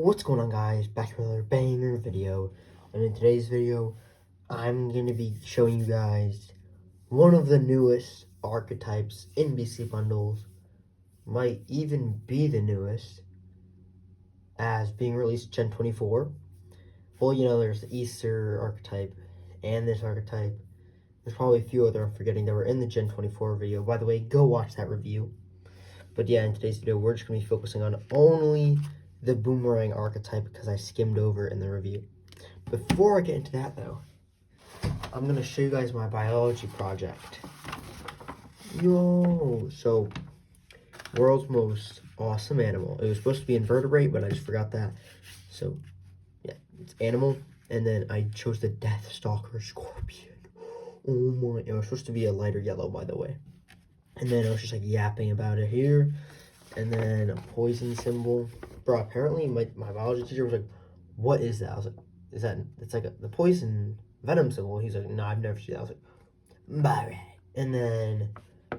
What's going on, guys? Back with another banger video, and in today's video I'm going to be showing you guys one of the newest archetypes in BC bundles. Might even be the newest, as being released Gen 24. Well, you know, there's the Easter archetype and this archetype. There's probably a few other I'm forgetting that were in the Gen 24 video. By the way, go watch that review. But yeah, in today's video we're just going to be focusing on only the Boomerang archetype because I skimmed over in the review. Before I get into that though, I'm going to show you guys my biology project. So world's most awesome animal. It was supposed to be invertebrate, but I just forgot that. So yeah, it's animal, and then I chose the Death Stalker Scorpion. Oh my, it was supposed to be a lighter yellow, by the way. And then I was just like yapping about it here. And then a poison symbol. Bro, apparently my biology teacher was like, what is that? I was like, it's like the poison venom symbol. He's like, no, I've never seen that. I was like, alright. And then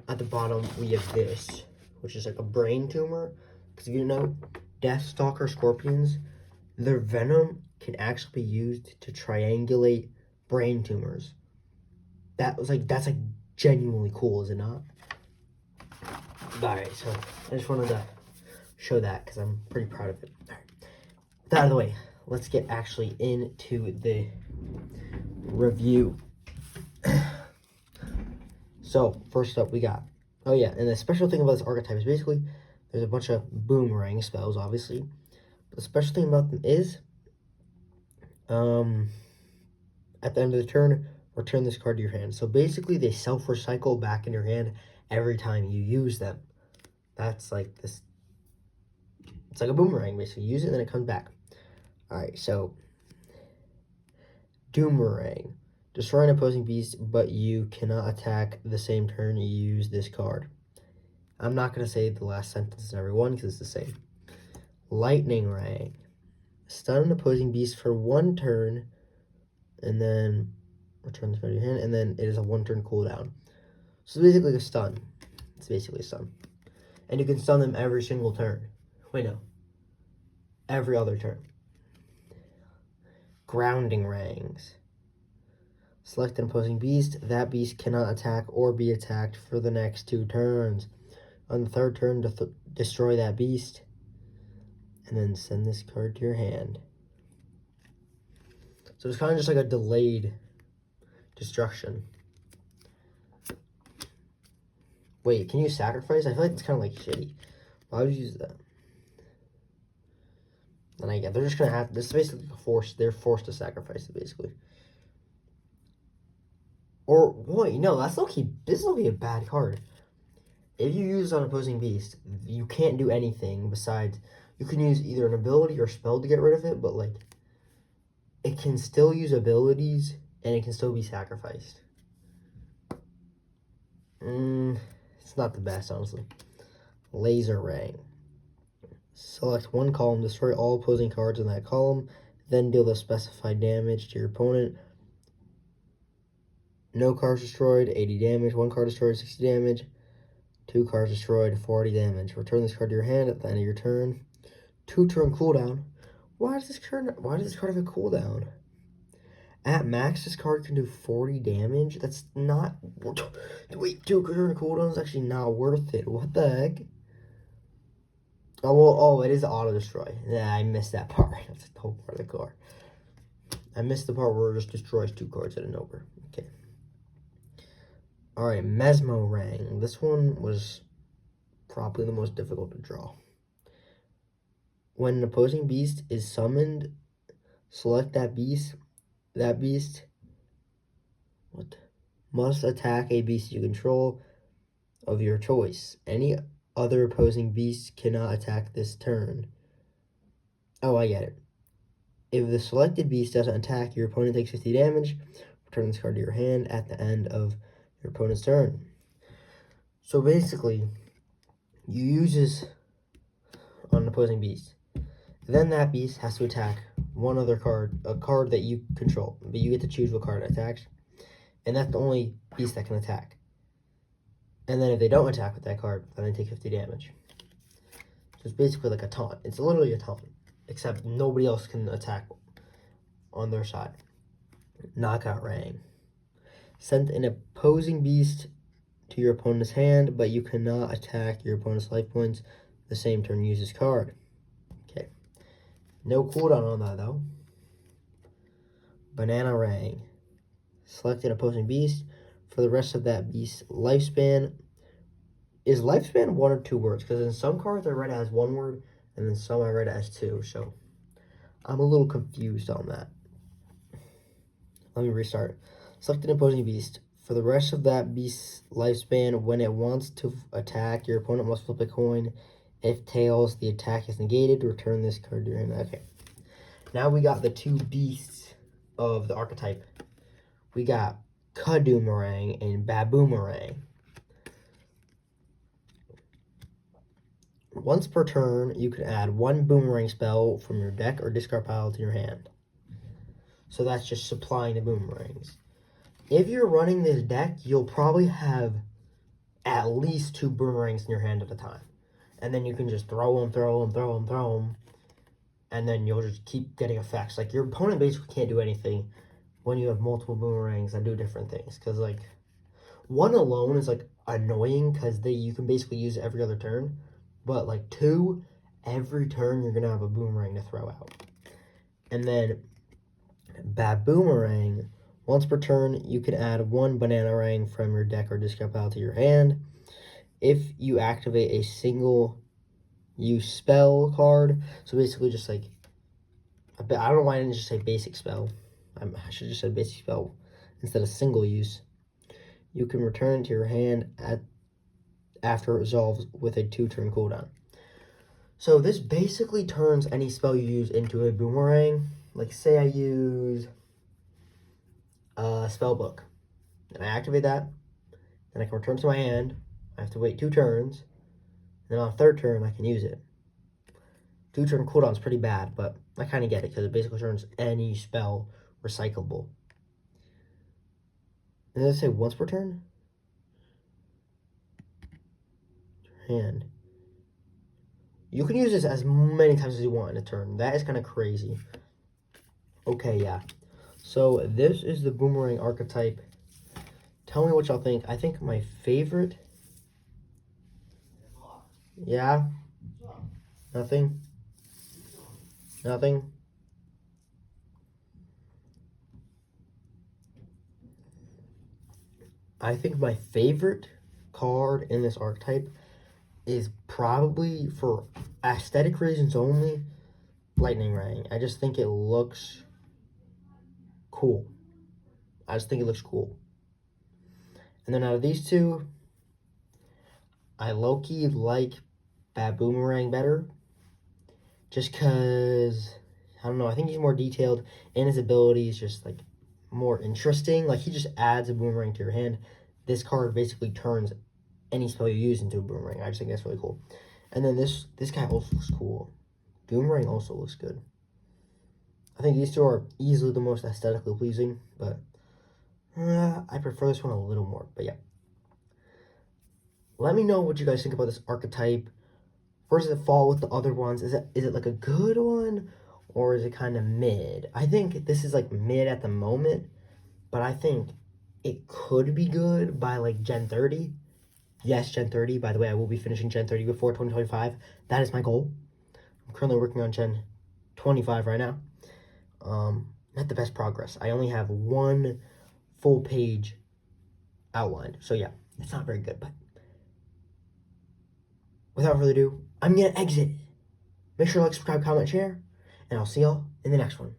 at the bottom we have this, which is like a brain tumor. Because if you know, Deathstalker scorpions, their venom can actually be used to triangulate brain tumors. That's like genuinely cool, is it not? Alright, so I just wanted to show that because I'm pretty proud of it. Alright, with that out of the way, let's get actually into the review. So, first up we got, oh yeah, and the special thing about this archetype is basically there's a bunch of Boomerang spells, obviously. But the special thing about them is, at the end of the turn, return this card to your hand. So basically they self-recycle back in your hand every time you use them. That's like this, it's like a boomerang basically. Use it and then it comes back. Alright, so Doomerang. Destroy an opposing beast, but you cannot attack the same turn you use this card. I'm not going to say the last sentence in every one because it's the same. Lightning Rang. Stun an opposing beast for one turn, and then return this card to your hand, and then it is a one-turn cooldown. So it's basically a stun. It's basically a stun. And you can stun them every single turn. Wait, no. Every other turn. Grounding Rangs. Select an opposing beast. That beast cannot attack or be attacked for the next 2 turns. On the 3rd turn, destroy that beast. And then send this card to your hand. So it's kind of just like a delayed destruction. Wait, can you sacrifice? I feel like it's kind of like shitty. Why would you use that? And I get they're just gonna have this is basically a force. They're forced to sacrifice it basically. Or wait, no, that's low-key. This is low-key a bad card. If you use on opposing beast, you can't do anything besides you can use either an ability or spell to get rid of it, but like it can still use abilities and it can still be sacrificed. It's not the best, honestly. Laser Ray. Select one column, destroy all opposing cards in that column, then deal the specified damage to your opponent. No cards destroyed, 80 damage. 1 card destroyed, 60 damage. 2 cards destroyed, 40 damage. Return this card to your hand at the end of your turn. 2-turn cooldown. Why does this card have a cooldown? At max, this card can do 40 damage. That's not... Wait, 2-turn cooldown is actually not worth it. What the heck? Oh, well, oh, it is auto-destroy. Yeah, I missed that part. That's the whole part of the card. I missed the part where it just destroys 2 cards at an over. Okay. Alright, Mesmerang. This one was probably the most difficult to draw. When an opposing beast is summoned, select that beast. That beast must attack a beast you control of your choice. Any other opposing beast cannot attack this turn. Oh, I get it. If the selected beast doesn't attack, your opponent takes 50 damage. Return this card to your hand at the end of your opponent's turn. So basically, you use this on an opposing beast. Then that beast has to attack one other card, a card that you control. But you get to choose what card it attacks. And that's the only beast that can attack. And then if they don't attack with that card, then they take 50 damage. So it's basically like a taunt. It's literally a taunt. except nobody else can attack on their side. Knockout Rang. Send an opposing beast to your opponent's hand, but you cannot attack your opponent's life points the same turn. Use this card. Okay. No cooldown on that, though. Banana Rang. Select an opposing beast. For the rest of that beast's lifespan. Is lifespan 1 or 2 words? Because in some cards I read it as 1 word, and then some I read it as 2. So I'm a little confused on that. Let me restart. Select an opposing beast. For the rest of that beast's lifespan, when it wants to attack, your opponent must flip a coin. If tails, the attack is negated. Return this card to your hand. Okay. Now we got the 2 beasts of the archetype. We got Boomerang and Boomerang. Once per turn, you can add 1 Boomerang spell from your deck or discard pile to your hand. So that's just supplying the boomerangs. If you're running this deck, you'll probably have at least 2 boomerangs in your hand at a time. And then you can just throw them. And then you'll just keep getting effects. Like, your opponent basically can't do anything when you have multiple boomerangs that do different things. Because, like, 1 alone is, like, annoying because you can basically use it every other turn. But, like, 2, every turn you're going to have a boomerang to throw out. And then Boomerang. Once per turn, you can add 1 Banana Rang from your deck or discard pile to your hand. If you activate a single use spell card, so basically just like, I don't know why I didn't just say basic spell. I should have just said basic spell instead of single use. You can return it to your hand after it resolves with a 2-turn cooldown. So this basically turns any spell you use into a boomerang. Like, say I use a spell book, and I activate that, then I can return to my hand. I have to wait 2 turns, and then on the 3rd turn I can use it. 2-turn cooldown is pretty bad, but I kind of get it because it basically turns any spell recyclable. And let's say once per turn. Hand. You can use this as many times as you want in a turn. That is kind of crazy. Okay, yeah. So this is the Boomerang archetype. Tell me what y'all think. I think my favorite... Yeah? Nothing? Nothing? I think my favorite card in this archetype is probably, for aesthetic reasons only, Lightning Rang. I just think it looks cool. I just think it looks cool. And then out of these 2, I low-key like Boomerang better. Just because, I don't know, I think he's more detailed, and his ability is just, like, more interesting. Like, he just adds a boomerang to your hand. This card basically turns any spell you use into a boomerang. I just think that's really cool. And then this guy also looks cool. Boomerang also looks good. I think these 2 are easily the most aesthetically pleasing, but I prefer this one a little more. But yeah. Let me know what you guys think about this archetype. Where does it fall with the other ones? Is it like a good one, or is it kind of mid? I think this is like mid at the moment, but I think it could be good by like Gen 30. Yes, Gen 30. By the way, I will be finishing Gen 30 before 2025. That is my goal. I'm currently working on Gen 25 right now. Not the best progress. I only have 1 full page outlined. So yeah, it's not very good, but without further ado, I'm going to exit. Make sure to like, subscribe, comment, share, and I'll see y'all in the next one.